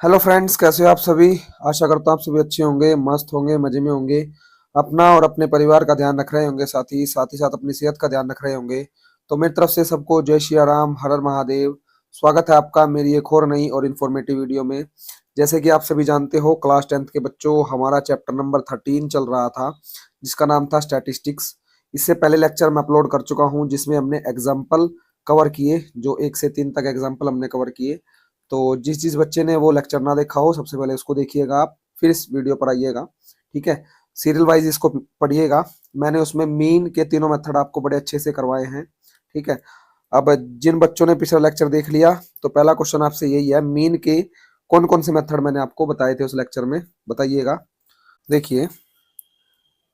Hello friends, कैसे हो आप सभी। आशा करता हूँ आप सभी अच्छे होंगे, मस्त होंगे, मजे में होंगे। अपना और अपने परिवार का ध्यान रख रहे होंगे, साथ ही साथ अपनी सेहत का ध्यान रख रहे होंगे। तो मेरी तरफ से सबको जय श्री राम, हर हर महादेव। स्वागत है आपका मेरी एक और नई और इन्फॉर्मेटिव वीडियो में। जैसे कि आप सभी जानते हो, क्लास 10th के बच्चों, हमारा चैप्टर नंबर 13 चल रहा था, जिसका नाम था स्टैटिस्टिक्स। इससे पहले लेक्चर मैं अपलोड कर चुका हूँ, जिसमें हमने एग्जाम्पल कवर किए, जो 1 से 3 तक एग्जाम्पल हमने कवर किए। तो जिस बच्चे ने वो लेक्चर ना देखा हो, सबसे पहले उसको देखिएगा आप, फिर इस वीडियो पर आइएगा। ठीक है, सीरियल वाइज इसको पढ़िएगा। मैंने उसमें मीन के तीनों मेथड आपको बड़े अच्छे से करवाए हैं। ठीक है, अब जिन बच्चों ने पिछला लेक्चर देख लिया, तो पहला क्वेश्चन आपसे यही है, मीन के कौन कौन से मेथड मैंने आपको बताए थे उस लेक्चर में, बताइएगा। देखिए,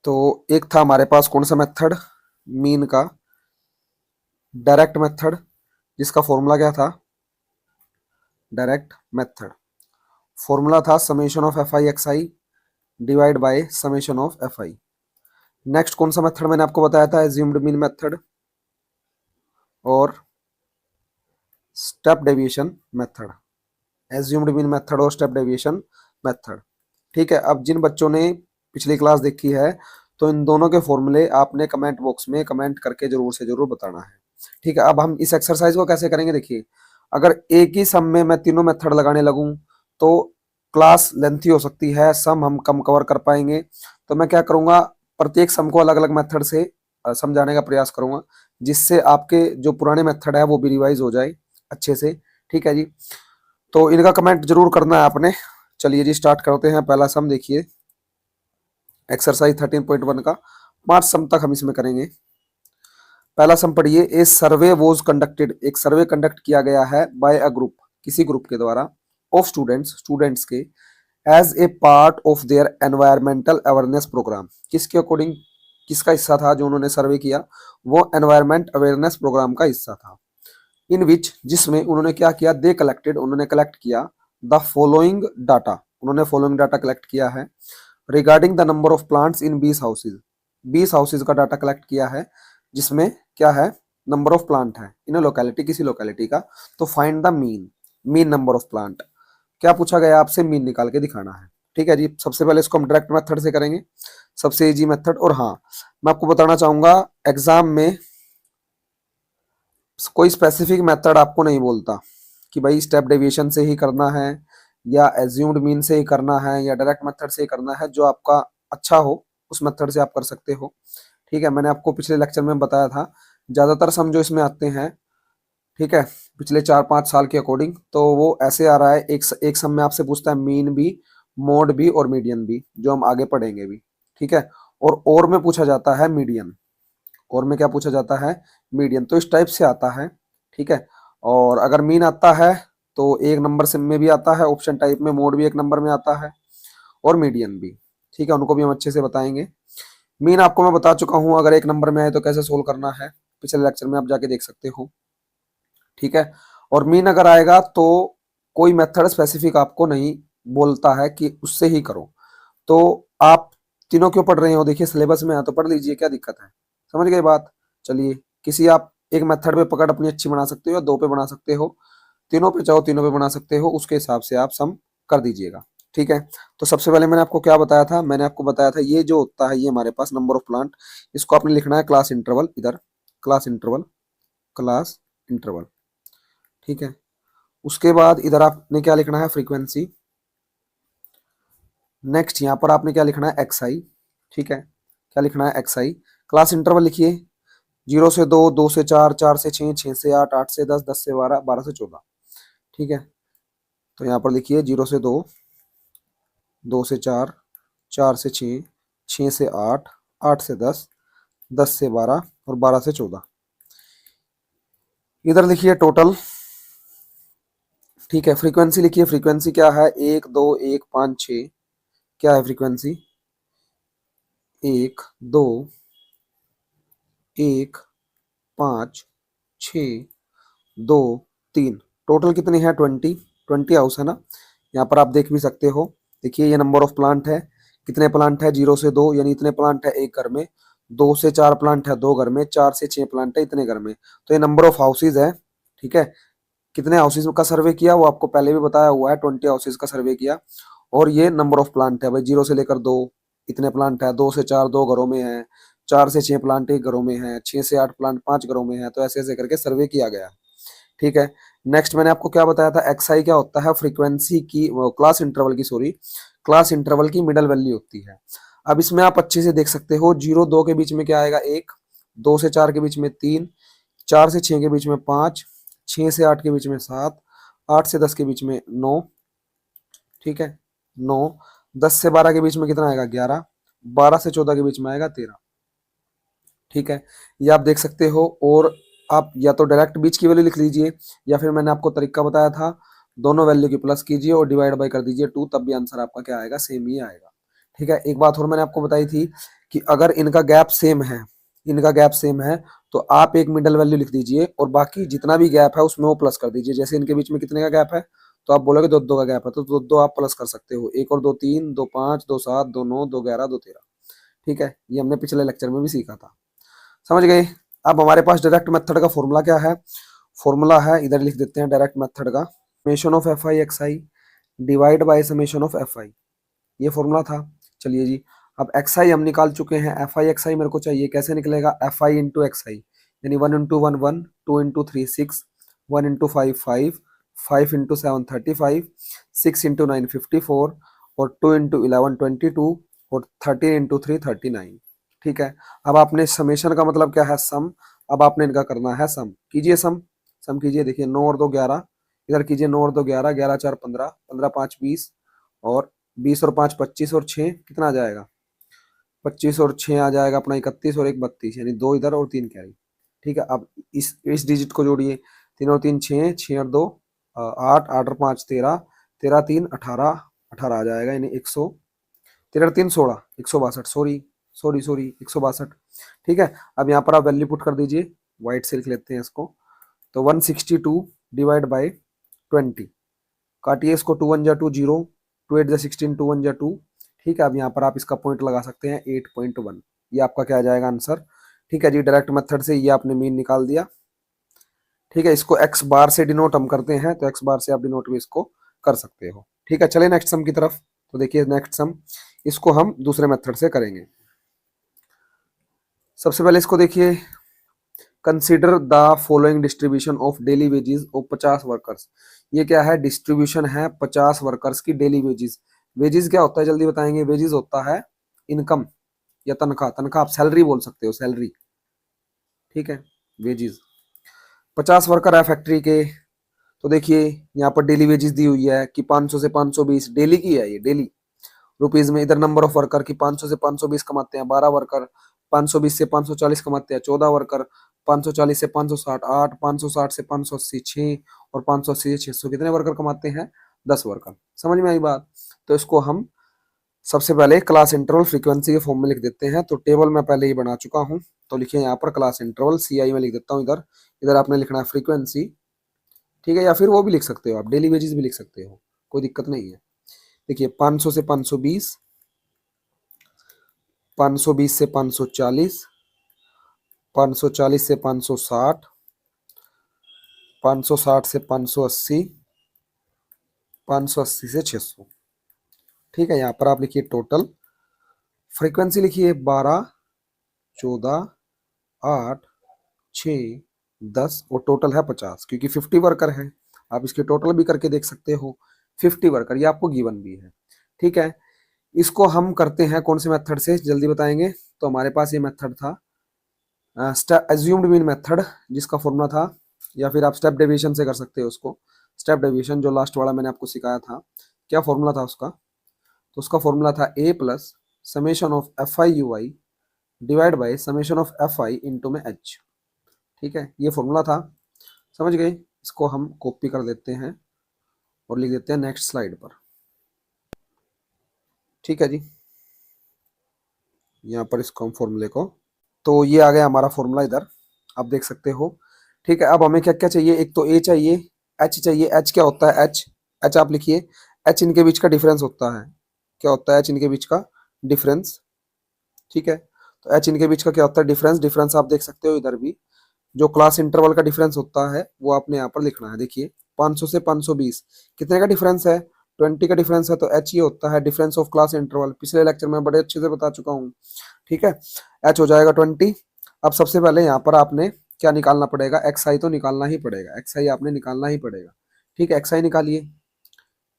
तो एक था हमारे पास कौन सा मेथड, मीन का डायरेक्ट मेथड, जिसका फॉर्मूला क्या था, डायरेक्ट मेथड फॉर्मूला था summation of F I X I divide by summation of F I. Next कौन सा मेथड मैंने आपको बताया था, एज्यूम्ड मीन मेथड और step deviation method. Assumed mean method और स्टेप डेविएशन मेथड। ठीक है, अब जिन बच्चों ने पिछली क्लास देखी है, तो इन दोनों के फॉर्मूले आपने कमेंट बॉक्स में कमेंट करके जरूर से जरूर बताना है। ठीक है, अब हम इस एक्सरसाइज को कैसे करेंगे, देखिए। अगर एक ही सम में मैं तीनों मेथड लगाने लगूं, तो क्लास लेंथी हो सकती है, सम हम कम कवर कर पाएंगे। तो मैं क्या करूंगा, प्रत्येक सम को अलग अलग मेथड से समझाने का प्रयास करूंगा, जिससे आपके जो पुराने मेथड है वो भी रिवाइज हो जाए अच्छे से। ठीक है जी, तो इनका कमेंट जरूर करना है आपने। चलिए जी, स्टार्ट करते हैं। पहला सम देखिए, एक्सरसाइज 13.1 का 5 सम तक हम इसमें करेंगे। पहला सम पढ़िए, ए सर्वे वॉज कंडक्टेड, एक सर्वे कंडक्ट किया गया है बाय अ ग्रुप, किसी ग्रुप के द्वारा, ऑफ स्टूडेंट्स के, as a part of their environmental awareness programme. किसके अकॉर्डिंग, किसका हिस्सा था जो उन्होंने सर्वे किया, वो एनवायरमेंट अवेयरनेस प्रोग्राम का हिस्सा था। इन विच, जिसमें उन्होंने क्या किया, दे कलेक्टेड, उन्होंने कलेक्ट किया द फॉलोइंग डाटा, उन्होंने फॉलोइंग डाटा कलेक्ट किया है regarding the number of plants in 20 houses. 20 houses का डाटा कलेक्ट किया है, जिसमें क्या है, नंबर ऑफ प्लांट है इन लोकेलिटी, किसी लोकेलिटी का। तो find the mean, mean number of plant. क्या पूछा गया आपसे, मीन निकाल के दिखाना है। ठीक है जी, सबसे पहले इसको हम डायरेक्ट मेथड से करेंगे, सबसे इजी मेथड। और हाँ, मैं आपको बताना चाहूंगा, एग्जाम में कोई स्पेसिफिक मेथड आपको नहीं बोलता कि भाई स्टेप डेविएशन से ही करना है, या एज्यूम्ड मीन से ही करना है, या डायरेक्ट मेथड से ही करना है। जो आपका अच्छा हो उस मेथड से आप कर सकते हो। ठीक है, मैंने आपको पिछले लेक्चर में बताया था, ज्यादातर सम जो इसमें आते हैं, ठीक है, पिछले 4-5 साल के अकॉर्डिंग, तो वो ऐसे आ रहा है। एक सम में आपसे पूछता है मीन भी, मोड भी और मीडियन भी, जो हम आगे पढ़ेंगे भी। ठीक है, और में पूछा जाता है मीडियन, और में क्या पूछा जाता है, मीडियन। तो इस टाइप से आता है। ठीक है, और अगर मीन आता है तो एक नंबर से में भी आता है, ऑप्शन टाइप में मोड भी एक नंबर में आता है, और मीडियन भी। ठीक है, उनको भी हम अच्छे से बताएंगे। मीन आपको मैं बता चुका हूं, अगर एक नंबर में आए तो कैसे सोल्व करना है, पिछले लेक्चर में आप जाके देख सकते हो। ठीक है, और मीन अगर आएगा तो कोई मेथड स्पेसिफिक आपको नहीं बोलता है कि उससे ही करो। तो आप तीनों क्यों पढ़ रहे हो, देखिए सिलेबस में है तो पढ़ लीजिए, क्या दिक्कत है। समझ गए बात। चलिए, किसी आप एक मेथड पे पकड़ अपनी अच्छी बना सकते हो, या दो पे बना सकते हो, तीनों पे चाहो तीनों पे बना सकते हो, उसके हिसाब से आप सम कर दीजिएगा। ठीक है, तो सबसे पहले मैंने आपको क्या बताया था, मैंने आपको बताया था ये जो होता है, ये हमारे पास नंबर ऑफ प्लांट, इसको आपने लिखना है क्लास इंटरवल, इधर क्लास इंटरवल, क्लास इंटरवल। ठीक है, उसके बाद इधर आपने क्या लिखना है, फ्रीक्वेंसी। नेक्स्ट यहाँ पर आपने क्या लिखना है, एक्स आई। ठीक है, क्या लिखना है, एक्स आई। क्लास इंटरवल लिखिए, 0 से 2, 2 से 4, 4 से 6, 6 से 8, 8 से 10, 10 से 12, 12 से 14। ठीक है, तो यहाँ पर लिखिए 0 से 2, 2 से 4, 4 से 6, 6 से 8, 8 से 10, 10 से 12 और 12 से 14। इधर लिखिए टोटल। ठीक है, फ्रीक्वेंसी लिखिए, फ्रीक्वेंसी क्या है, 1 2 1 5 6, क्या है फ्रीक्वेंसी, 1 2 1 5 6 2 3, टोटल कितनी है, 20। 20 हाउस है ना, यहाँ पर आप देख भी सकते हो। देखिए, ये नंबर ऑफ प्लांट है, कितने प्लांट है, 0 से 2 यानी इतने प्लांट है एक घर में, 2 से 4 प्लांट है दो घर में, 4 से 6 प्लांट है इतने घर में। तो ये नंबर ऑफ हाउसेज है। ठीक है, कितने हाउसेज का सर्वे किया वो आपको पहले भी बताया हुआ है, 20 हाउसेज का सर्वे किया। और ये नंबर ऑफ प्लांट है भाई, 0 से लेकर 2 इतने प्लांट है, 2 से 4 2 घरों में है, 4 से 6 प्लांट 1 घरों में है, 6 से 8 प्लांट 5 घरों में है। तो ऐसे ऐसे करके सर्वे किया गया। ठीक है। नेक्स्ट मैंने आपको क्या बताया था, एक्सआई क्या होता है, फ्रीक्वेंसी की, क्लास इंटरवल की, सॉरी, क्लास इंटरवल की मिडल वैल्यू होती है। अब इसमें आप अच्छे से देख सकते हो, 0 2 के बीच में क्या आएगा 1, 2 से 4 के बीच में 3, 4 से 6 के बीच में 5, 6 से 8 के बीच में 7, 8 से 10 के बीच में 9, ठीक है 9, 10 से 12 के बीच में कितना आएगा 11, 12 से 14 के बीच में आएगा 13। ठीक है, ये आप देख सकते हो। और आप या तो डायरेक्ट बीच की वैल्यू लिख लीजिए, या फिर मैंने आपको तरीका बताया था, दोनों वैल्यू की प्लस कीजिए और डिवाइड बाय कर दीजिए 2, तब भी आंसर आपका क्या आएगा, सेम ही आएगा। ठीक है, एक बात और मैंने आपको बताई थी कि अगर इनका गैप सेम है, इनका गैप सेम है, तो आप एक मिडल वैल्यू लिख दीजिए और बाकी जितना भी गैप है उसमें वो प्लस कर दीजिए। जैसे इनके बीच में कितने का गैप है, तो आप बोलोगे 2 2 का गैप है, तो 2 2 आप प्लस कर सकते हो, 1 और 2 3, 2 5, 2 7, 2 9, 2 11, 2 13। ठीक है, ये हमने पिछले लेक्चर में भी सीखा था, समझ गए। अब हमारे पास डायरेक्ट मेथड का फॉर्मूला क्या है, फॉर्मूला है, इधर लिख देते हैं डायरेक्ट मेथड का, summation of F I X I divide by summation of F आई, ये फॉर्मूला था। चलिए जी, अब एक्स आई हम निकाल चुके हैं, एफ आई एक्स आई मेरे को चाहिए, कैसे निकलेगा, एफ आई इंटू एक्स आई, यानी 1 into 1 1, 2 into 3 6, 1 into 5 5, 5 into 7 35, 6 into 9 54, और 2 इंटू 11 22, और 13 इंटू 3 39। ठीक है, अब आपने समेशन का मतलब क्या है, सम। अब आपने इनका करना है सम, कीजिए सम, सम कीजिए। देखिए 9 और 2 11, इधर कीजिए 9 और 2 11, 11 4 15, 15 5 20, और 20 और 5 25, और 6 कितना आ जाएगा, 25 और 6 आ जाएगा अपना 31, और 1 32, यानी 2 इधर और 3 कैरी। ठीक है, अब इस डिजिट को जोड़िए, 3 और 3 6, 6 और 2 8, 8 और 5 13, 13 3 18, 18 आ जाएगा, यानी 100, 13 3 16, 162, सॉरी सॉरी सॉरी 162। ठीक है, अब यहाँ पर आप वैल्यू पुट कर दीजिए, वाइट से लिख लेते हैं इसको, तो 162 डिवाइड बाई 20, काटिए इसको, 2 1 जा 2 0, 2 8 जा 16, 2 1 जा 2। ठीक है, अब यहाँ पर आप इसका पॉइंट लगा सकते हैं 8.1, ये आपका क्या आ जाएगा आंसर। ठीक है जी, डायरेक्ट मेथड से ये आपने मीन निकाल दिया। ठीक है, इसको एक्स बार से डिनोट हम करते हैं, तो एक्स बार से आप डिनोट भी इसको कर सकते हो। ठीक है, चले नेक्स्ट सम की तरफ। तो देखिए नेक्स्ट सम, इसको हम दूसरे मेथड से करेंगे। सबसे पहले इसको देखिए, consider the following distribution of daily wages of 50 workers. ये क्या है, डिस्ट्रीब्यूशन है 50 वर्कर्स की डेली वेजेस। वेजेस क्या होता है जल्दी बताएंगे, वेजेस होता है इनकम या तनख्वाह, तनख्वाह आप सैलरी बोल सकते हो, सैलरी। ठीक है, वेजेस 50 वर्कर है फैक्ट्री के, तो देखिए यहाँ पर डेली वेजेस दी हुई है कि 500 से 520 डेली की है, ये डेली रुपीज में। इधर नंबर ऑफ वर्कर की 500 से 520 कमाते हैं 12 वर्कर, 520 से 540 कमाते हैं 14 वर्कर, 540 से 560 8, 560 से 580 6, और 580 से 600 कितने वर्कर कमाते हैं, 10 वर्कर। समझ में आई बात। तो इसको हम सबसे पहले क्लास इंटरवल फ्रीक्वेंसी के फॉर्म में लिख देते हैं। तो टेबल मैं पहले ही बना चुका हूं, तो लिखिए यहाँ पर क्लास इंटरवल सी आई में लिख देता हूँ, इधर इधर आपने लिखना है फ्रीक्वेंसी। ठीक है, या फिर वो भी लिख सकते हो आप, डेली वेजेस भी लिख सकते हो, कोई दिक्कत नहीं है। देखिए 500 से 520, 520 से 540, 540 से 560, 560 से 580, 580 से 600। ठीक है, यहाँ पर आप लिखिए टोटल फ्रीक्वेंसी, लिखिए 12 14 8 6 10, और टोटल है 50, क्योंकि 50 वर्कर है। आप इसके टोटल भी करके देख सकते हो, 50 वर्कर, ये आपको गिवन भी है। ठीक है, इसको हम करते हैं कौन से मेथड से, जल्दी बताएंगे। तो हमारे पास ये मेथड था एज्यूम्ड मीन मेथड, जिसका फॉर्मूला था, या फिर आप स्टेप डेविएशन से कर सकते हो उसको। स्टेप डेविएशन जो लास्ट वाला मैंने आपको सिखाया था, क्या फॉर्मूला था उसका, तो उसका फॉर्मूला था A plus summation of F I U I divide by summation of F I into में एच। ठीक है, ये फॉर्मूला था, समझ गए। इसको हम कॉपी कर देते हैं और लिख देते हैं नेक्स्ट स्लाइड पर। ठीक है जी, यहाँ पर इसको हम फॉर्मूले को, तो ये आ गया हमारा फॉर्मूला इधर, आप देख सकते हो। ठीक है, अब हमें क्या क्या चाहिए, एक तो ए चाहिए, एच चाहिए। एच क्या होता है, एच, एच आप लिखिए, एच इनके बीच का डिफरेंस होता है। क्या होता है, एच इनके बीच का डिफरेंस। ठीक है, तो एच इनके बीच का क्या होता है, डिफरेंस। डिफरेंस आप देख सकते हो इधर भी, जो क्लास इंटरवल का डिफरेंस होता है वो आपने यहाँ पर लिखना है। देखिए 500 से 520 कितने का डिफरेंस है? 20 का डिफरेंस है। तो एच ये होता है डिफरेंस ऑफ क्लास इंटरवल, पिछले लेक्चर में बड़े अच्छे से बता चुका हूँ। ठीक है, एच हो जाएगा 20। अब सबसे पहले यहाँ पर आपने क्या निकालना पड़ेगा? एक्स आई तो निकालना ही पड़ेगा, एक्स आई आपने निकालना ही पड़ेगा। ठीक है, एक्स आई निकालिए,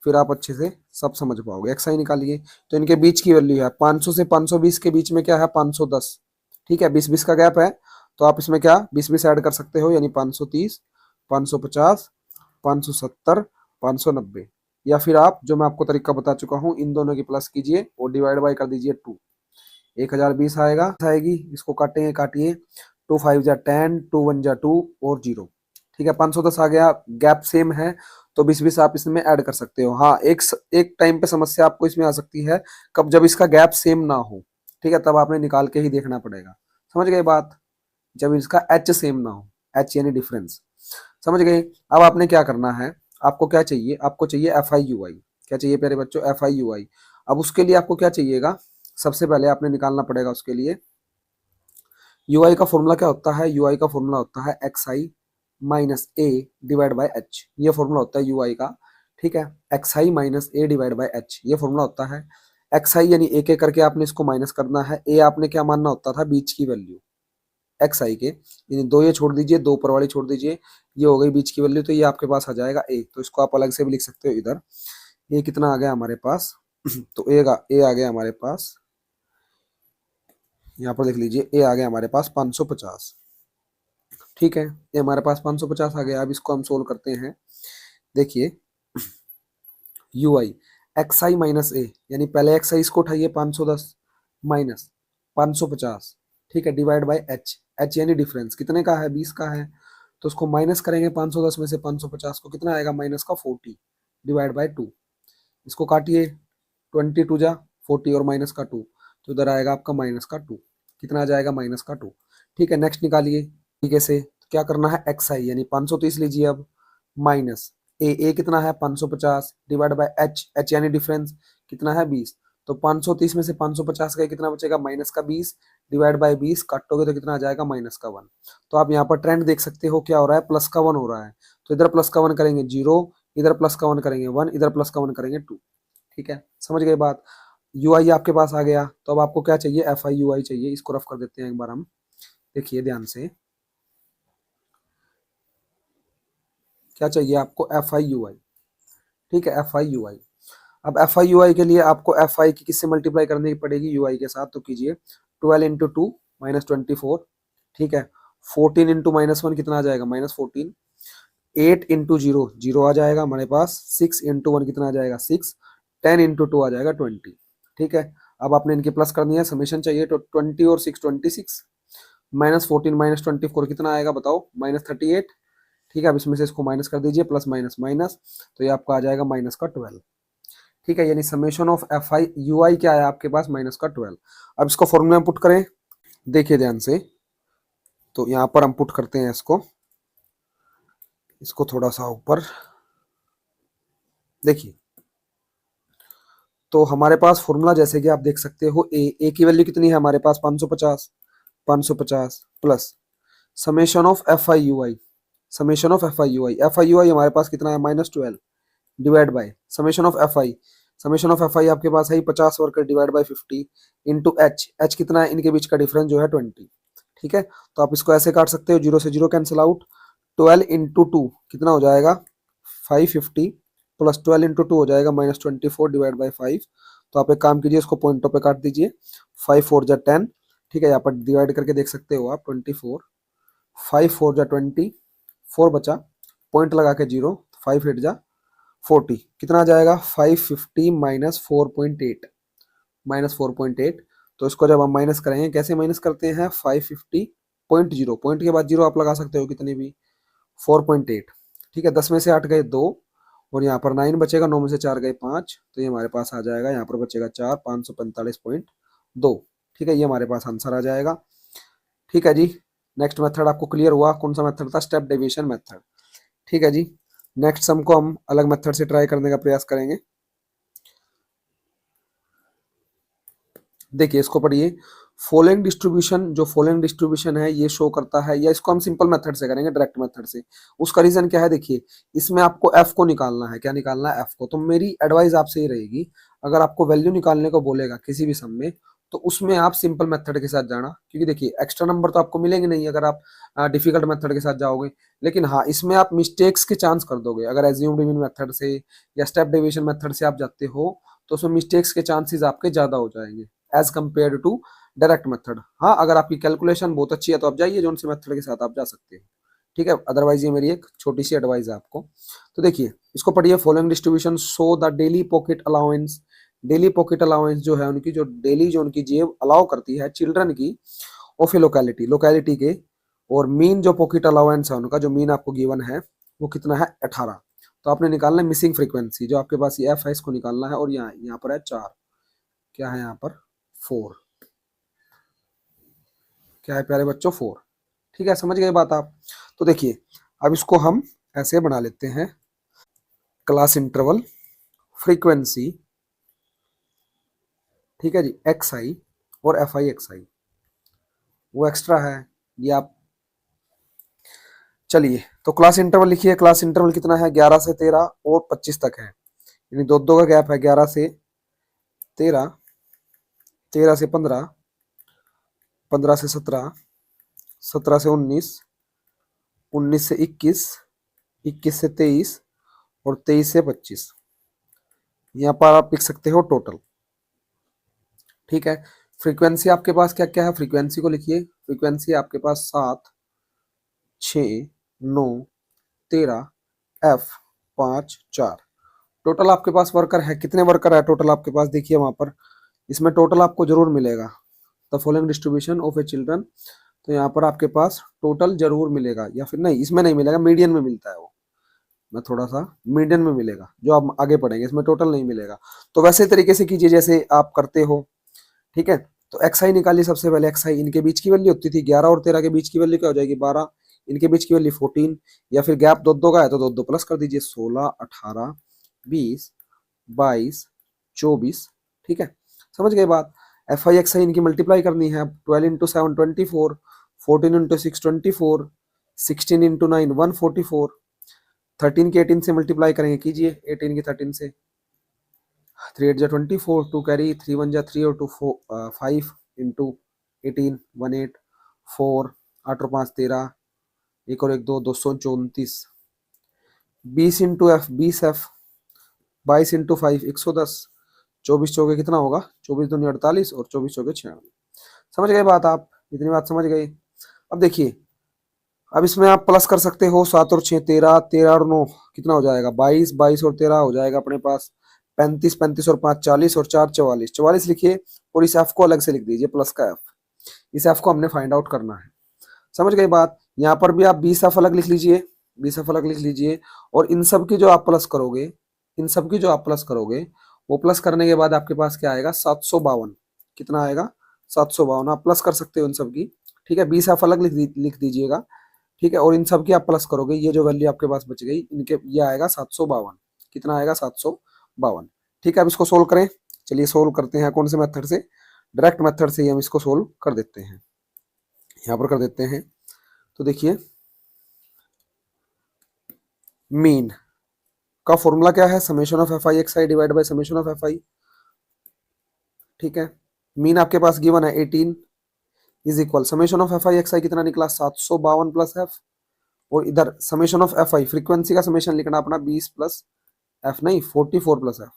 फिर आप अच्छे से सब समझ पाओगे। एक्स आई निकालिए, तो इनके बीच की वैल्यू है 500 से 520 के बीच में क्या है? 510। ठीक है, 20-20 का गैप है, तो आप इसमें क्या 20-20 ऐड कर सकते हो, यानी 530, 550, 570, 590। या फिर आप जो मैं आपको तरीका बता चुका हूँ, इन दोनों की प्लस कीजिए और डिवाइड बाय कर दीजिए 2, 1020 आएगी। इसको काटेंगे, काटिए, 2 5 जा 10, 2 1 जा 2 और 0। ठीक है, 510 आ गया, गैप सेम है, तो 20-20 आप इसमें ऐड कर सकते हो। हाँ, एक टाइम पे समस्या आपको इसमें आ सकती है, कब? जब इसका गैप सेम ना हो। ठीक है, तब आपने निकाल के ही देखना पड़ेगा। समझ गए बात? जब इसका एच सेम ना हो, एच यानी डिफरेंस। समझ गए? अब आपने क्या करना है, आपको क्या चाहिए? आपको चाहिए एफ आई यू आई। क्या चाहिए प्यारे बच्चों? एफ आई यू आई। अब उसके लिए आपको क्या चाहिएगा? सबसे पहले आपने निकालना पड़ेगा उसके लिए यू आई का फॉर्मूला। क्या होता है? यू आई का फॉर्मूला होता है x I minus A divide by H, ये फॉर्मूला होता है यू आई का। ठीक है, x I minus A divide by H, ये फॉर्मूला होता है। एक्स आई यानी एक एक करके आपने इसको माइनस करना है, ए आपने क्या मानना होता था? बीच की वैल्यू एक्स आई के, यानी दो ये छोड़ दीजिए, दो ऊपर वाली छोड़ दीजिए, ये हो गई बीच की वैल्यू, तो ये आपके पास आ जाएगा ए। तो इसको आप अलग से भी लिख सकते हो इधर। ये कितना आ गया हमारे पास? तो ए आ गया हमारे पास, यहाँ पर देख लीजिए, ए आ गया हमारे पास 550। ठीक है, ये हमारे पास 550 आ गया। अब इसको हम सोल्व करते हैं। देखिए, U I X I minus A, यानी पहले एक्स आई इसको उठाइए 510 माइनस 550। ठीक है, डिवाइड बाय एच, एच यानी डिफरेंस कितने का है? 20 का है, तो उसको माइनस करेंगे 510 में से 550 को, कितना आएगा? माइनस का 40 डिवाइड बाय 2। इसको काटिए, 22 जा 40 और माइनस का 2, तो इधर आएगा आपका माइनस का 2। कितना आ जाएगा? माइनस का 2। ठीक है, नेक्स्ट निकालिए तरीके से। क्या करना है? एक्स आई यानी 530 लीजिए अब, माइनस ए कितना है? 550 डिवाइड बाय एच, एच यानी डिफरेंस कितना है? 20। तो 530 में से 550 का कितना बचेगा? माइनस का 20 डिवाइड बाय 20, काटोगे तो कितना आ जाएगा? माइनस का 1। तो आप यहाँ पर ट्रेंड देख सकते हो, क्या हो रहा है? प्लस का 1 हो रहा है। तो इधर प्लस का 1 करेंगे 0, इधर प्लस का 1 करेंगे 1, इधर प्लस का 1 करेंगे 2। ठीक है, समझ गए बात? यू आई आपके पास आ गया, तो अब आपको क्या चाहिए? एफ आई यू आई चाहिए। इसको रफ कर देते हैं एक बार हम, देखिए ध्यान से। क्या चाहिए आपको? एफ आई यू आई। ठीक है, एफ आई यू आई। अब एफ आई यू आई के लिए आपको एफ आई की किससे मल्टीप्लाई करनी पड़ेगी? यू आई के साथ। तो कीजिए, 12 इंटू 2 माइनस 24। ठीक है, 14 इंटू माइनस 1 कितना आ जाएगा? माइनस 14। 8 इंटू 0 जीरो आ जाएगा हमारे पास। 6 इंटू 1 कितना आ जाएगा? 6। 10 इंटू 2 आ जाएगा 20। ठीक है, अब आपने इनकी प्लस करनी है, समेशन चाहिए, तो 20 और 6 26, माइनस 14 माइनस 24 कितना आएगा बताओ? माइनस 38। ठीक है, अब इसमें से इसको माइनस कर दीजिए, प्लस माइनस माइनस, तो ये आपका आ जाएगा माइनस का 12। ठीक है, यानी summation of F I U I क्या है आपके पास? माइनस का 12। अब इसको फॉर्मूला में पुट करें, देखिए ध्यान से। तो यहाँ पर हम पुट करते हैं इसको, इसको थोड़ा सा ऊपर देखिए। तो हमारे पास फॉर्मूला जैसे कि आप देख सकते हो, ए की वैल्यू कितनी है हमारे पास? 550। 550 plus summation of F I U I, summation of F I U I, F I U I हमारे पास कितना है? Minus 12 divide by summation of F I, summation of F I आपके पास है 50 worker divide by 50 into H, H कितना है? इनके बीच का डिफरेंस जो है 20। ठीक है, तो आप इसको ऐसे काट सकते हो, 0 से 0 कैंसिल आउट, 12 इंटू 2 कितना हो जाएगा? 550 प्लस 12 इंटू 2 हो जाएगा माइनस 24 डिवाइड बाई 5। तो आप एक काम कीजिए, इसको पॉइंटों पे काट दीजिए, 5 4 जा 10। ठीक है, यहाँ पर डिवाइड करके देख सकते हो आप, 24, 5 4 जा 20, 4 बचा, पॉइंट लगा के 0, 5 8 जा 40, कितना आ जाएगा? 550 माइनस 4.8, माइनस 4.8। तो इसको जब हम माइनस करेंगे, कैसे माइनस करते हैं? 550.0, पॉइंट के बाद 0 आप लगा सकते हो कितने भी, 4.8। ठीक है, 10 में से 8 गए 2, और यहाँ पर 9 बचेगा, 9 में से 4 गए 5, तो ये हमारे पास आ जाएगा, यहाँ पर बचेगा 4, 545.2। ठीक है, ये हमारे पास आंसर आ जाएगा। ठीक है जी, नेक्स्ट मेथड आपको क्लियर हुआ? कौन सा मेथड था? Step deviation method. ठीक है जी, नेक्स्ट सम को हम अलग मेथड से ट्राई करने का प्रयास करेंगे। देखिए इसको पढ़िए, फॉलोइंग डिस्ट्रीब्यूशन, जो फॉलोइंग डिस्ट्रीब्यूशन है ये शो करता है, या इसको हम सिंपल मेथड से करेंगे, डायरेक्ट मेथड से। उसका रीजन क्या है, देखिए इसमें आपको एफ को निकालना है। क्या निकालना है, एफ को। तो मेरी एडवाइस आपसे ये रहेगी, अगर आपको वैल्यू निकालने को बोलेगा किसी भी सम में, तो उसमें आप सिंपल मेथड के साथ जाना, क्योंकि देखिए एक्स्ट्रा नंबर तो आपको मिलेंगे नहीं अगर आप डिफिकल्ट मेथड के साथ जाओगे। लेकिन हाँ, इसमें आप मिस्टेक्स के चांस कर दोगे। अगर एज्यूम्ड मीन मेथड से या स्टेप डेविएशन मेथड से आप जाते हो, तो उसमें मिस्टेक्स के चांसेस आपके ज्यादा हो जाएंगे as compare to direct method. हाँ, अगर आपकी कैलकुलेशन बहुत अच्छी है तो आप जाइए, जो सी मेथड के साथ आप जा सकते हो। ठीक है, अदरवाइज ये मेरी एक छोटी सी एडवाइस है आपको। तो देखिए इसको पढ़िए, following distribution show the daily pocket allowance. Daily pocket allowance जो है उनकी, जो डेली जो उनकी जेब अलाउ करती है चिल्ड्रन की ऑफ ए लोकेलिटी, लोकेलिटी के। और मीन जो पॉकेट अलाउंस है उनका, जो मीन आपको गिवन है वो कितना है, 18। तो आपने निकालना है मिसिंग फ्रीक्वेंसी, जो आपके पास ये एफ है इसको निकालना है। और यहाँ यहाँ पर है 4, क्या है यहाँ पर 4, क्या है प्यारे बच्चों 4। ठीक है, समझ गए बात आप। तो देखिए अब इसको हम ऐसे बना लेते हैं, क्लास इंटरवल फ्रीक्वेंसी, ठीक है जी, एक्स आई और एफ आई एक्स आई, वो एक्स्ट्रा है ये आप। चलिए तो क्लास इंटरवल लिखिए, क्लास इंटरवल कितना है, 11 से 13 और 25 तक है, यानी दो दो का गैप है, 11 से 13, 13 से 15, 15 से 17, 17 से 19, 19 से 21, 21 से 23 और 23 से 25। यहाँ पर आप लिख सकते हो टोटल। ठीक है, फ्रीक्वेंसी आपके पास क्या क्या है, फ्रीक्वेंसी को लिखिए। फ्रीक्वेंसी आपके पास 7, 6, 9, 13, एफ 5, 4। टोटल आपके पास वर्कर है, कितने वर्कर है टोटल आपके पास, देखिए वहां पर इसमें टोटल आपको जरूर मिलेगा the following distribution of A children. तो यहाँ पर आपके पास टोटल जरूर मिलेगा, या फिर नहीं, इसमें नहीं मिलेगा, मीडियन में मिलता है वो। मैं थोड़ा सा मीडियन में मिलेगा, जो आप आगे पढ़ेंगे इसमें टोटल नहीं मिलेगा। तो वैसे तरीके से कीजिए जैसे आप करते हो। ठीक है, तो एक्स आई निकालिए सबसे पहले। एक्स आई, इनके बीच की वैल्यू होती थी 11 और 13 के बीच की वैल्यू क्या हो जाएगी, 12। इनके बीच की वैल्यू 14, या फिर गैप दो दो का है तो दो दो प्लस कर दीजिए, 16, 18, 20, 22, 24। ठीक है, समझ गए बात। एफ आई एक्स आई इनकी मल्टीप्लाई करनी है। 12 इंटू 7 24, 14 इंटू 6 24, 16 इंटू 9 144, 13 के 18 से मल्टीप्लाई करेंगे, कीजिए 18 के 13 से। 3 8 जा 24, 2 कैरी, 3 1 जा 3 और 2 4 5 इंटू 18 18, 4 8 और 5 13, एक और एक 2 234, 20 इंटू एफ 20 एफ, 22 इंटू 5 110, 24 चौके कितना होगा, 24 दूनी 48 और 24 चौके 96। समझ गए बात आप, इतनी बात समझ गए। अब देखिए, अब इसमें आप प्लस कर सकते हो, 7 और 6 13, 13 और 9 कितना हो जाएगा, 22, 22 और 13 हो जाएगा अपने पास 35, 35 और 5 40 और 4 44, 44 लिखिए। और इस एफ को अलग से लिख दीजिए, प्लस का एफ। इस एफ को हमने फाइंड आउट करना है। समझ गई बात। यहाँ पर भी आप 20 एफ अलग लिख लीजिए, 20 एफ अलग लिख लीजिए। और इन सब की जो आप प्लस करोगे, इन सब की जो आप प्लस करोगे, वो प्लस करने के बाद आपके पास क्या आएगा, 752। कितना आएगा, 752। आप प्लस कर सकते हो इन सब की। ठीक है, 20 एफ अलग लिख दीजिएगा। ठीक है, और इन सब की आप प्लस करोगे, ये जो वैल्यू आपके पास बच गई इनके, ये आएगा 752। कितना आएगा, 752। ठीक है, अब इसको सोल्व करें। चलिए सोल्व करते हैं, कौन से मेथड से, डायरेक्ट मेथड से ही हम इसको सोल्व कर देते हैं। यहाँ पर कर देते हैं। तो देखिए, मीन का फॉर्मूला क्या है, summation of F I X I divide by summation of F I. ठीक है, मीन आपके पास गिवन है 18 is equal summation of F I X I कितना निकला, 752 प्लस एफ। और इधर summation of F I frequency का समेशन लिखना अपना 20 प्लस एफ, नहीं 44 प्लस एफ।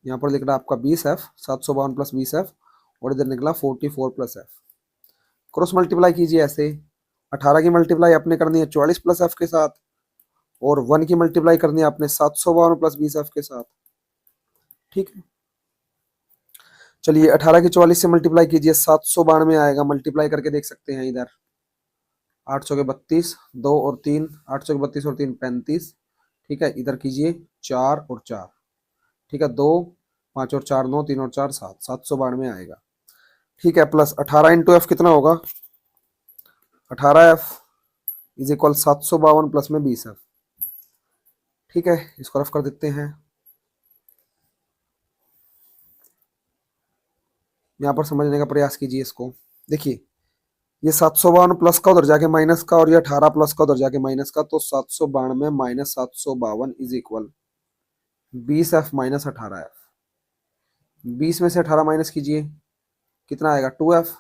यहाँ पर लिखना आपका 20 एफ, 752 प्लस 20 एफ। और इधर निकला 44 प्लस एफ। क्रॉस मल्टीप्लाई कीजिए ऐसे। 18 की मल्टीप्लाई आपने करनी है 44 प्लस एफ के साथ, और 1 की मल्टीप्लाई करनी है आपने 752 प्लस 20 एफ के साथ। ठीक है, चलिए 18 की 44 से मल्टीप्लाई कीजिए, 792 आएगा। मल्टीप्लाई करके देख सकते हैं इधर, 8 चौके 32, 2 और 3, 8 चौके 32 और 3 35। ठीक है, इधर कीजिए 4 और 4। ठीक है, 2 5 और 4 9, 3 और 4 7, 792 आएगा। ठीक है, प्लस 18 इंटू एफ कितना होगा, 18 एफ इज इक्वल 752 प्लस में 20 एफ। ठीक है, इसको रफ कर देते हैं। यहाँ पर समझने का प्रयास कीजिए इसको। देखिए ये 752 प्लस का उधर जाके माइनस का, और ये 18 प्लस का उधर जाके माइनस का, तो 792 minus 752 is equal 20f minus 18f। 20 में से 18 माइनस कीजिए, कितना आएगा 2f।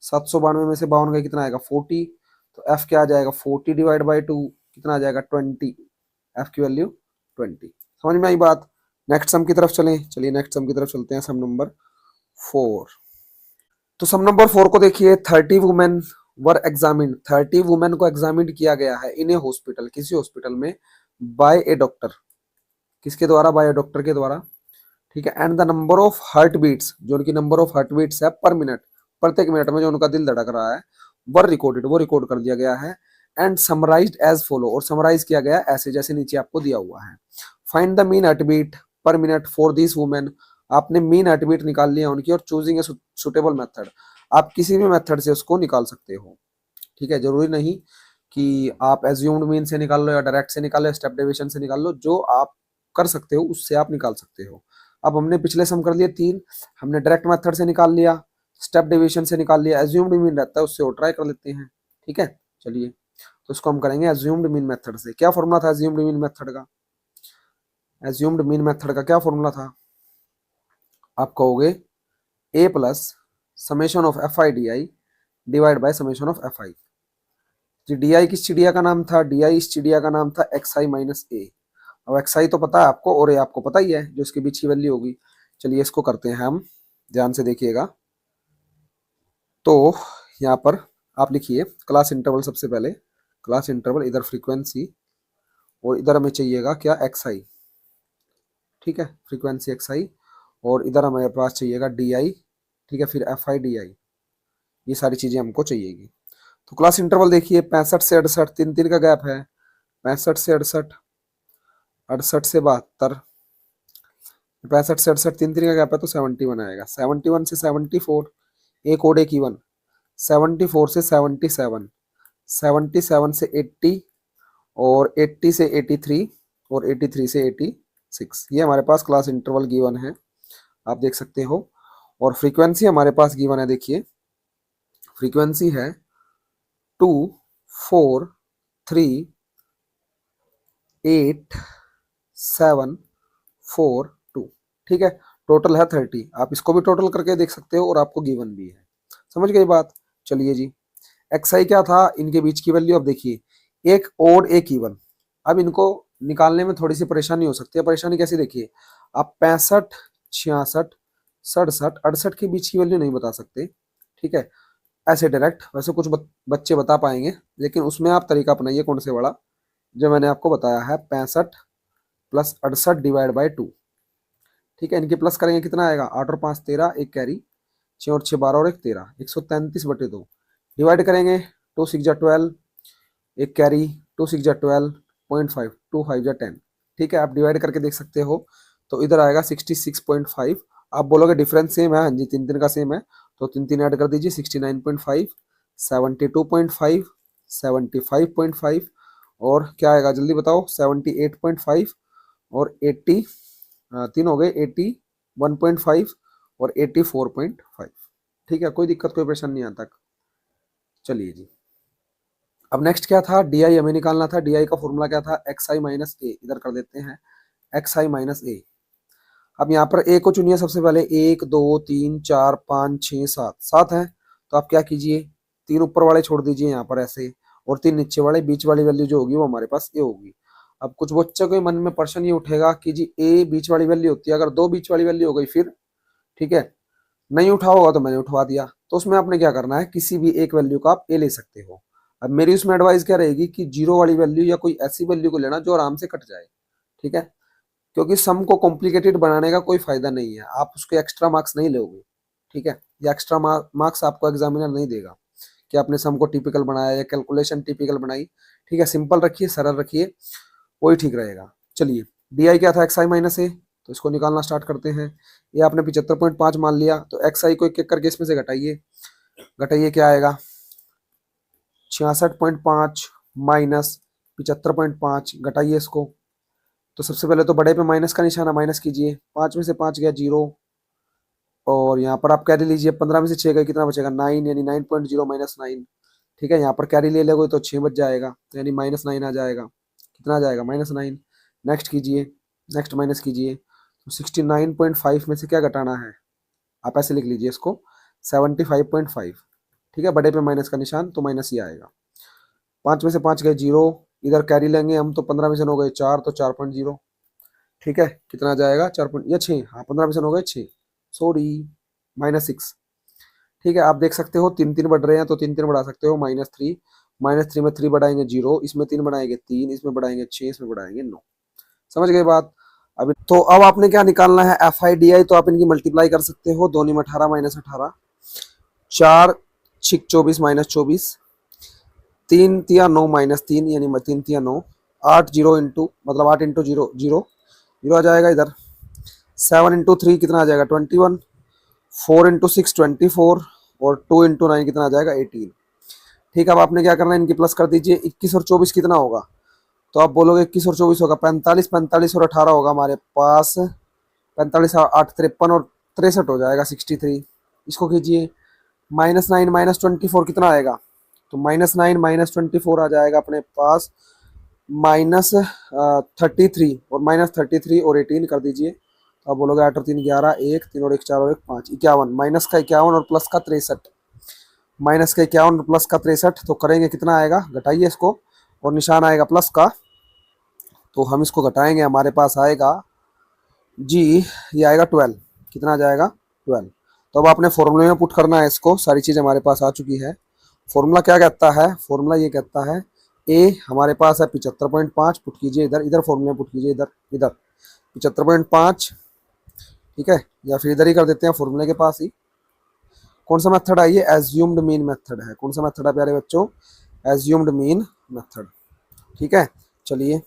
792 में से 52 गए, कितना आएगा 40। तो f क्या आ जाएगा 40 डिवाइड बाई 2, कितना आ जाएगा 20। f की वैल्यू 20। समझ में आई बात। नेक्स्ट सम की तरफ चलें, चलिए नेक्स्ट सम की तरफ चलते हैं, सम नंबर 4। तो सम नंबर 4 को देखिए, 30 वुमेन वर एग्जामिन्ड, 30 वुमेन को एग्जामिन्ड किया गया है इन ए हॉस्पिटल, किसी हॉस्पिटल में, बाय ए डॉक्टर, किसके द्वारा, बाय ए डॉक्टर के द्वारा, ठीक है। And the number of heart beats, जो उनकी नंबर ऑफ हार्ट बीट्स है पर मिनट, प्रत्येक मिनट में जो उनका दिल धड़क रहा है, वर रिकॉर्डेड, वो रिकॉर्ड कर दिया गया है। एंड समराइज्ड एज फॉलो, और समराइज किया गया ऐसे जैसे नीचे आपको दिया हुआ है। Find the mean heart beat per minute for this women, आपने मीन हार्ट बीट निकाल लिया उनकी, और चूजिंग ए सुटेबल मेथड, आप किसी भी मेथड से उसको निकाल सकते हो, ठीक है। जरूरी नहीं कि आप एज्यूम्ड मीन से निकाल लो, या डायरेक्ट से निकाल लो, स्टेप डेविएशन से निकाल लो, जो आप कर सकते हो उससे आप निकाल सकते हो। अब हमने पिछले सम कर लिए 3, हमने डायरेक्ट मेथड से निकाल लिया, स्टेप डेविएशन से निकाल लिया, एज्यूम्ड मीन रहता है उससे और ट्राई कर लेते हैं, ठीक है। चलिए तो इसको हम करेंगे एज्यूम्ड मीन मेथड से। क्या फॉर्मूला था एज्यूम्ड मीन मेथड का? एज्यूम्ड मीन मेथड का क्या फॉर्मूला था? आप कहोगे a plus summation of F I D I divide by summation of F I. G D I किस चिड़िया का नाम था? डी आई इस चिड़िया का नाम था एक्स आई माइनस ए। अब एक्स आई तो पता है आपको, और ए आपको पता ही है, जो इसके बीच की वैल्यू होगी। चलिए इसको करते हैं हम, ध्यान से देखिएगा। तो यहाँ पर आप लिखिए क्लास इंटरवल, सबसे पहले क्लास इंटरवल, इधर फ्रीक्वेंसी, और इधर हमें चाहिएगा क्या, एक्स आई, ठीक है, फ्रीक्वेंसी एक्स आई, और इधर हमारे पास चाहिएगा डी आई, ठीक है, फिर एफ आई डी आई, ये सारी चीज़ें हमको चाहिएगी। तो क्लास इंटरवल देखिए 65 से 68, 3 3 का गैप है, 65 से 68, 68 से 72, 65 से 68, 3 3 का गैप है, तो 71 आएगा। 71 से 74, एक और एक इवन, 74 से 77, 77 से 80, और 80 से 83, और 83 से 86, ये हमारे पास क्लास इंटरवल गिवन है, आप देख सकते हो। और फ्रीक्वेंसी हमारे पास गिवन है, देखिए फ्रीक्वेंसी है 2 4 3 8 7 4 2, ठीक है। टोटल है 30, आप इसको भी टोटल करके देख सकते हो, और आपको गिवन भी है। समझ गई बात। चलिए जी, एक्स आई क्या था, इनके बीच की वैल्यू। अब देखिए एक ओड एक इवन, अब इनको निकालने में थोड़ी सी परेशानी हो सकती है। परेशानी कैसी, देखिए आप 65 66 67 68 के बीच की वैल्यू नहीं बता सकते, ठीक है, ऐसे डायरेक्ट। वैसे कुछ बच्चे बता पाएंगे, लेकिन उसमें आप तरीका अपनाइए, कौन से वाला, जो मैंने आपको बताया है, 65 प्लस 68 डिवाइड बाई 2, ठीक है। इनके प्लस करेंगे, कितना आएगा, 8 और 5 13, एक कैरी, 6 और 6 12, और एक 13, 133/2 डिवाइड करेंगे, 2 6 12, एक कैरी, 2 6 12, 0.5, 2 5 10, ठीक है। आप डिवाइड करके देख सकते हो, तो इधर आएगा 66.5। आप बोलोगे डिफरेंस सेम है, हाँ जी 3 3 का सेम है, तो 3 3 ऐड कर दीजिए, 69.5, 72.5, 75.5, और क्या आएगा जल्दी बताओ, 78.5, और 80, 3 हो गए, 81.5, और 84.5, ठीक है। कोई दिक्कत कोई परेशानी नहीं आता। चलिए जी, अब नेक्स्ट क्या था, डी आई हमें निकालना था। डी आई का फॉर्मूला क्या था, एक्स आई माइनस ए, इधर कर देते हैं एक्स आई माइनस ए। अब यहाँ पर ए को चुनिए सबसे पहले, 1 2 3 4 5 6 7, 7 है, तो आप क्या कीजिए, 3 ऊपर वाले छोड़ दीजिए यहाँ पर ऐसे, और 3 नीचे वाले, बीच वाली वैल्यू जो होगी वो हमारे पास ए होगी। अब कुछ बच्चों के मन में प्रश्न ये उठेगा कि जी ए बीच वाली वैल्यू होती है, अगर 2 बीच वाली वैल्यू हो गई फिर, ठीक है, नहीं उठा होगा तो मैंने उठवा दिया। तो उसमें आपने क्या करना है, किसी भी एक वैल्यू का आप ए ले सकते हो। अब मेरी उसमें एडवाइस क्या रहेगी कि 0 वाली वैल्यू या कोई ऐसी वैल्यू को लेना जो आराम से कट जाए, ठीक है, क्योंकि सम को कॉम्प्लिकेटेड बनाने का कोई फायदा नहीं है, आप उसके एक्स्ट्रा मार्क्स नहीं लोगे, ठीक है, या एक्स्ट्रा मार्क्स आपको एग्जामिनर नहीं देगा कि आपने सम को टिपिकल बनाया या कैलकुलेशन टिपिकल बनाई, ठीक है। सिंपल रखिए, सरल रखिए, वही ठीक रहेगा। चलिए डी आई क्या था, एक्स आई माइनस ए, तो इसको निकालना स्टार्ट करते हैं। ये आपने 75.5 मान लिया, तो एक्स आई को एक एक करके इसमें से घटाइए, घटाइए क्या आएगा, 66.5 माइनस 75.5, घटाइए इसको। तो सबसे पहले तो बड़े पे माइनस का निशाना, माइनस कीजिए, 5 में से 5 गया 0, और यहाँ पर आप कैरी लीजिए, 15 में से 6 गए, कितना बचेगा 9, यानी 9.0 माइनस 9। ठीक है, यहाँ पर कैरी ले लोगे तो 6 बच जाएगा, तो यानी -9 आ जाएगा। कितना आ जाएगा -9। नेक्स्ट कीजिए, नेक्स्ट माइनस कीजिए, तो 69.5 में से क्या घटाना है, आप ऐसे लिख लीजिए इसको 75.5। ठीक है, बड़े पे माइनस का निशान, तो माइनस ही आएगा। 5 में से 5 गए 0, इधर कैरी लेंगे हम, तो 15 में से 9 गए 4, तो 4.0। ठीक है, कितना आ जाएगा 4 या 6, हाँ 15 में से 9 गए 6, सॉरी -6। ठीक है, आप देख सकते हो 3 3 बढ़ रहे हैं, तो 3 3 बढ़ा सकते हो -3, -3 में 3 बढ़ाएंगे 0, इसमें 3 बढ़ाएंगे 3, इसमें बढ़ाएंगे 6, इसमें बढ़ाएंगे 9। समझ गए बात। अभी तो अब आपने क्या निकालना है, FIDI, तो आप इनकी मल्टीप्लाई कर सकते हो, 2 × 18 -18, 4 6 24 -24, 3 तिया 9 -3, यानी 3 तिया 9, 8 0 इंटू मतलब 8 इंटू 0 0 0 आ जाएगा इधर। 7 इंटू 3 कितना आ जाएगा 21, 4 इंटू 6 24, और 2 इंटू 9 कितना आ जाएगा 18। ठीक है, अब आपने क्या करना है, इनकी प्लस कर दीजिए। 21 और 24 कितना होगा, तो आप बोलोगे 21 और 24 होगा 45, 45 और 18 होगा हमारे पास 45, 8 53 और 63 हो जाएगा 63। इसको कीजिए, -9 -24 कितना आएगा, तो -9 -24 आ जाएगा अपने पास -33, और -33 और 18 कर दीजिए, तो आप बोलोगे 8 और 3 11, 1 3 और 1 4 और 1 5, 51, माइनस का 51 और प्लस का 63, माइनस का 51 और प्लस का 63, तो करेंगे कितना आएगा, घटाइए इसको, और निशान आएगा प्लस का, तो हम इसको घटाएंगे, हमारे पास आएगा जी, ये आएगा 12। कितना आ जाएगा 12। तो अब आपने फॉर्मूले में पुट करना है इसको, सारी चीज़ हमारे पास आ चुकी है। फॉर्मूला क्या कहता है, फॉर्मूला ये कहता है, ए हमारे पास है 75.5, पुट कीजिए इधर, इधर फॉर्मूले में पुट कीजिए, इधर इधर 75.5। ठीक है, या फिर इधर ही कर देते हैं फॉर्मूले के पास ही। कौन सा मेथड है ये, एज्यूम्ड मीन मेथड है। कौन सा मेथड है प्यारे बच्चों, एज्यूम्ड मीन मेथड। ठीक है, चलिए,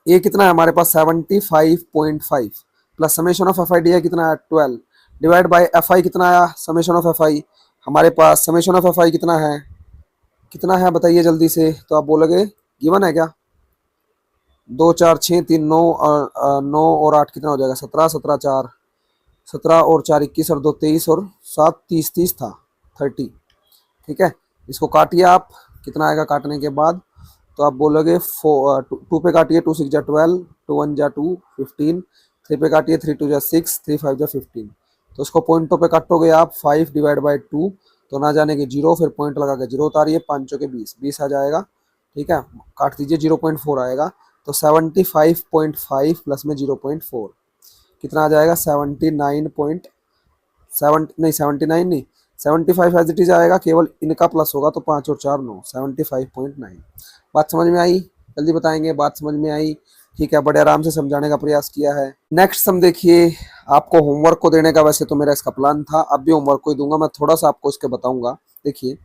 ये कितना है हमारे पास 75.5, प्लस समेशन ऑफ FIDI है कितना है 12, डिवाइड बाय FI कितना आया, समेशन ऑफ FI हमारे पास, समेशन ऑफ FI कितना है बताइए जल्दी से, तो आप बोलोगे गिवन है क्या, 2 4 6 3 9 और 9 और 8 कितना हो जाएगा 17, 17 4 17 और 4 21 और 2 23 और 7 30, 30 था 30। ठीक है, इसको काटिए आप, कितना आएगा काटने के बाद, तो आप बोलोगे 2 पे काटिए, 2 6 जा 12, 2 1 जा 2 15, 3 पे काटिए, 3 2 जा 6, 3 5 जा 15, तो इसको पॉइंटों पे काटोगे आप, 5 डिवाइड बाई 2, तो ना जाने के 0, फिर पॉइंट लगा के 0 उतारिए, 5 के 20, 20 आ जाएगा। ठीक है, काट दीजिए, 0.4 आएगा, तो 75.5 प्लस में 0.4 कितना आ जाएगा 79.7, नहीं 79 नहीं, 75 एज इट इज आएगा, केवल इनका प्लस होगा, तो 5 और 4 9, 75.9। बात समझ में आई, जल्दी बताएंगे, बात समझ में आई। ठीक है, बड़े आराम से समझाने का प्रयास किया है। नेक्स्ट हम देखिए, आपको होमवर्क को देने का वैसे तो मेरा इसका प्लान था, अब भी होमवर्क को ही दूंगा, मैं थोड़ा सा आपको इसके बताऊंगा। देखिए,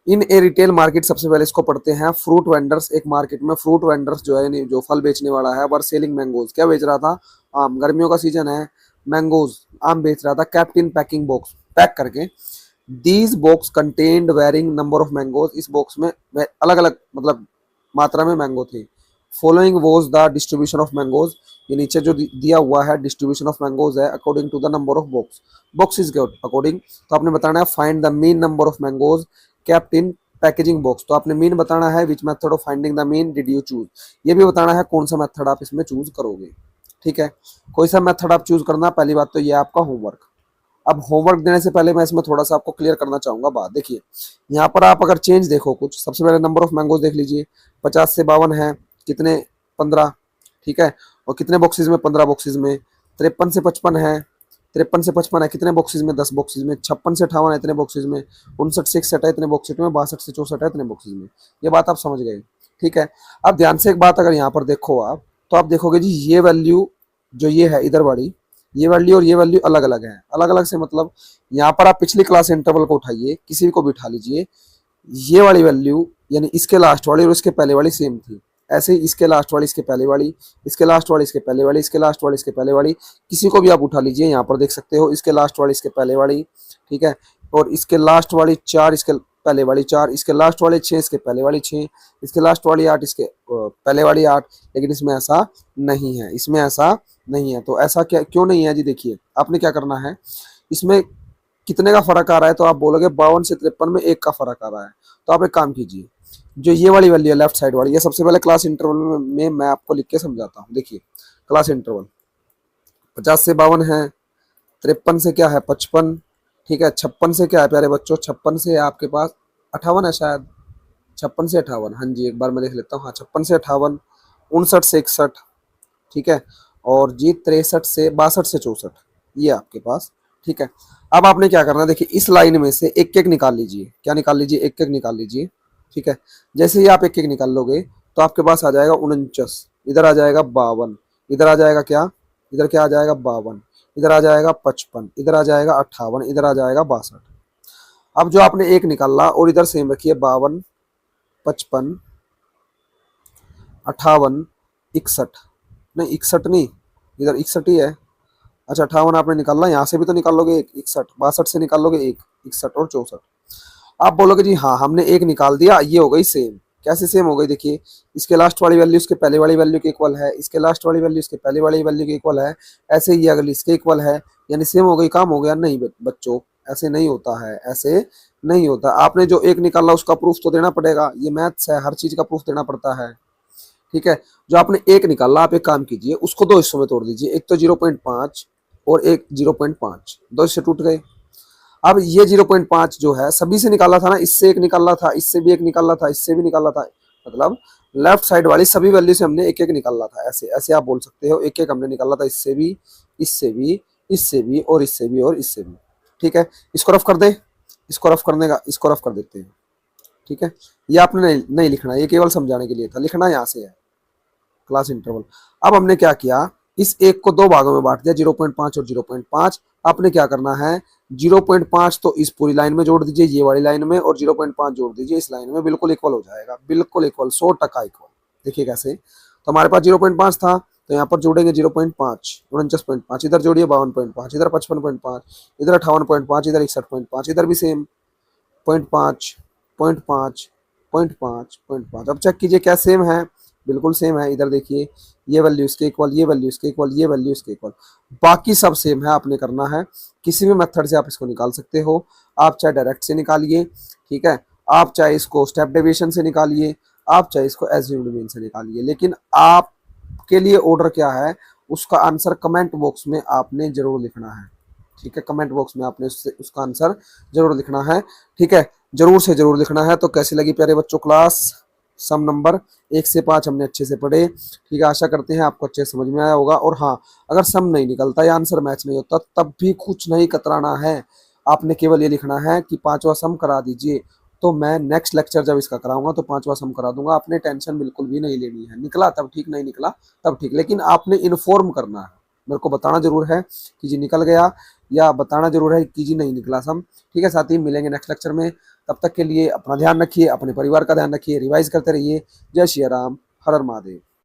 इन ए रिटेल मार्केट, सबसे पहले इसको पढ़ते हैं। फ्रूट वेंडर्स, एक मार्केट में फ्रूट वेंडर्स जो है, जो फल बेचने वाला है, वर सेलिंग मैंगोज, क्या बेच रहा था, आम, गर्मियों का सीजन है, मैंगोज आम बेच रहा था, kept in packing box, pack करके। These box contained varying number of mangoes, इस बॉक्स में अलग अलग मतलब मात्रा में मैंगो थे। Following was the distribution of mangoes, ये नीचे जो दिया हुआ है डिस्ट्रीब्यूशन ऑफ मैंगोज है, according to the number of boxes के अकॉर्डिंग। तो आपने बताना है find the mean number of mangoes kept in packaging box, तो आपने मीन बताना है, which method of finding the mean did you choose, ये भी बताना है कौन सा मेथड आप इसमें चूज करोगे। ठीक है, कोई सा मेथड आप चूज करना, पहली बात तो ये आपका होमवर्क। अब होमवर्क देने से पहले मैं इसमें थोड़ा सा आपको क्लियर करना चाहूंगा बात। देखिए, यहाँ पर आप अगर चेंज देखो कुछ, सबसे पहले नंबर ऑफ मैंगोज देख लीजिए, 50 से 52 है, कितने 15। ठीक है, और कितने बॉक्सेस में, 15 बॉक्सेस में। 53 से 55 है, 53 से 55 है, कितने बॉक्सेस में, 10 बॉक्सेस में। 56 से 58 है, इतने बॉक्सेस में। 59 से 61 है, इतने बॉक्सेस में। 62 से 64 है, इतने बॉक्सेस में। ये बात आप समझ गए। ठीक है, अब ध्यान से एक बात अगर यहाँ पर देखो आप, तो आप देखोगे जी, ये वैल्यू जो ये है इधर वाली, ये वैल्यू और ये वैल्यू अलग अलग है। अलग अलग से मतलब, यहाँ पर आप पिछली क्लास इंटरवल को उठाइए, किसी को भी उठा लीजिए, ये वाली वैल्यू यानी इसके लास्ट वाली और इसके पहले वाली सेम थी। ऐसे ही इसके लास्ट वाली, इसके पहले वाली, इसके लास्ट वाली, इसके पहले वाली, इसके लास्ट वाली, इसके पहले वाली, किसी को भी आप उठा लीजिए, यहाँ पर देख सकते हो, इसके लास्ट वाली, इसके पहले वाली। ठीक है, और इसके लास्ट वाली 4, इसके पहले वाली 4, इसके लास्ट वाले 6, इसके पहले वाली 6, इसके लास्ट वाली 8, इसके पहले वाली 8। लेकिन इसमें ऐसा नहीं है, इसमें ऐसा नहीं है। तो ऐसा क्या क्यों नहीं है जी? देखिए आपने क्या करना है, इसमें कितने का फर्क आ रहा है, तो आप बोलोगे 52 से 53 में 1 का फर्क आ रहा है। तो आप एक काम कीजिए, जो ये वाली वैल्यू है लेफ्ट साइड वाली, ये सबसे पहले क्लास इंटरवल में मैं आपको लिख के समझाता हूँ। देखिए क्लास इंटरवल 50 से 52 है, 53 से क्या है 55, ठीक है, 56 से क्या है प्यारे बच्चों, 56 से आपके पास 58 है शायद, 56 से 58, हाँ जी एक बार मैं देख लेता हूँ, हाँ 56 से 58, 59 से 61, ठीक है, और जी 63 से 62 से 64, ये आपके पास, ठीक है। अब आपने क्या करना है, देखिए इस लाइन में से एक एक निकाल लीजिए, क्या निकाल लीजिए, एक एक निकाल लीजिए, ठीक है। जैसे ही आप एक एक निकाल लोगे तो आपके पास आ जाएगा 49, इधर आ जाएगा 52, इधर आ जाएगा क्या, इधर क्या आ जाएगा 52, इधर आ जाएगा 55, इधर आ जाएगा 58, इधर आ जाएगा 62। अब जो आपने एक निकाला और इधर सेम रखिए 52, 55, 58, 61, नहीं 61 नहीं, इधर 61 ही है। अच्छा 58 आपने निकालना, यहाँ से भी तो निकाल लोगे एक, 61, 62 से निकाल लोगे एक, 61 और 64। आप बोलोगे जी हाँ हमने एक निकाल दिया, ये हो गई सेम। कैसे सेम हो गई, देखिए इसके लास्ट वाली वैल्यू इसके पहले वाली वैल्यू के इक्वल है, इसके लास्ट वाली वैल्यू इसके पहले वाली वैल्यू के इक्वल है, ऐसे ही अगली इसके इक्वल है, यानी सेम हो गई, काम हो गया। नहीं बच्चों ऐसे नहीं होता है, ऐसे नहीं होता। आपने जो एक निकाला उसका प्रूफ तो देना पड़ेगा, ये मैथ्स है, हर चीज का प्रूफ देना पड़ता है, ठीक है। जो आपने एक निकाला, आप एक काम कीजिए उसको दो हिस्सों में तोड़ दीजिए, एक तो 0.5 और एक 0.5, दो हिस्से टूट गए। अब ये 0.5 जो है सभी से निकाला था ना, इससे एक निकाला था, इससे भी एक निकाला था, इससे भी निकाला था, मतलब लेफ्ट साइड वाली सभी वैल्यू से हमने एक एक निकाला था। ऐसे ऐसे आप बोल सकते हो, एक एक हमने निकाला था, इससे भी, इससे भी, इससे भी, और इससे भी, और इससे भी, ठीक है। इसको रफ कर दे, इसको रफ करने का, इसको रफ कर देते हैं, ठीक है। ये आपने नहीं लिखना, ये केवल समझाने के लिए था, लिखना यहाँ से है क्लास इंटरवल। अब हमने क्या किया, इस एक को दो भागों में बांट दिया, 0.5 और 0.5। आपने क्या करना है, 0.5 तो इस पूरी लाइन में जोड़ दीजिए, ये वाली लाइन में, और 0.5 जोड़ दीजिए इस लाइन में, बिल्कुल इक्वल हो जाएगा, बिल्कुल इक्वल, 100% इक्वल। देखिए कैसे, तो हमारे पास 0.5 था, तो यहाँ पर जोड़ेंगे 0.5, 49.5, इधर जोड़िए 52.5, इधर 55.5, इधर 58.5, इधर 61.5, इधर भी सेम 0.5, 0.5, 0.5, 0.5। अब चेक कीजिए क्या सेम है, बिल्कुल सेम है। इधर देखिए ये वैल्यू इसके इक्वल, ये वैल्यू इसके इक्वल, ये वैल्यू इसके इक्वल, बाकी सब सेम है। आपने करना है किसी भी मेथड से आप इसको निकाल सकते हो, आप चाहे डायरेक्ट से निकालिए, ठीक है, आप चाहे इसको स्टेप डेविएशन से निकालिए, आप चाहे इसको एज्यूम्ड मीन से निकालिए, लेकिन आपके लिए ऑर्डर क्या है, उसका आंसर कमेंट बॉक्स में आपने जरूर लिखना है, ठीक है। कमेंट बॉक्स में आपने उसका आंसर जरूर लिखना है, ठीक है, जरूर से जरूर लिखना है। तो कैसी लगी प्यारे बच्चों क्लास, सम नंबर 1 से 5 हमने अच्छे से पढ़े, ठीक है। आशा करते हैं आपको अच्छे समझ में आया होगा। और हाँ, अगर सम नहीं निकलता या आंसर मैच नहीं होता तब भी कुछ नहीं कतराना है, आपने केवल ये लिखना है कि 5वां सम करा दीजिए, तो मैं नेक्स्ट लेक्चर जब इसका कराऊंगा तो 5वां सम करा दूंगा। आपने टेंशन बिल्कुल भी नहीं लेनी है, निकला तब ठीक, नहीं निकला तब ठीक, लेकिन आपने इन्फॉर्म करना है, मेरे को बताना जरूर है कि जी निकल गया, या बताना जरूर है कि जी नहीं निकला सम, ठीक है। साथ ही मिलेंगे नेक्स्ट लेक्चर में, तब तक के लिए अपना ध्यान रखिए, अपने परिवार का ध्यान रखिए, रिवाइज करते रहिए। जय श्री राम, हर हर महादेव।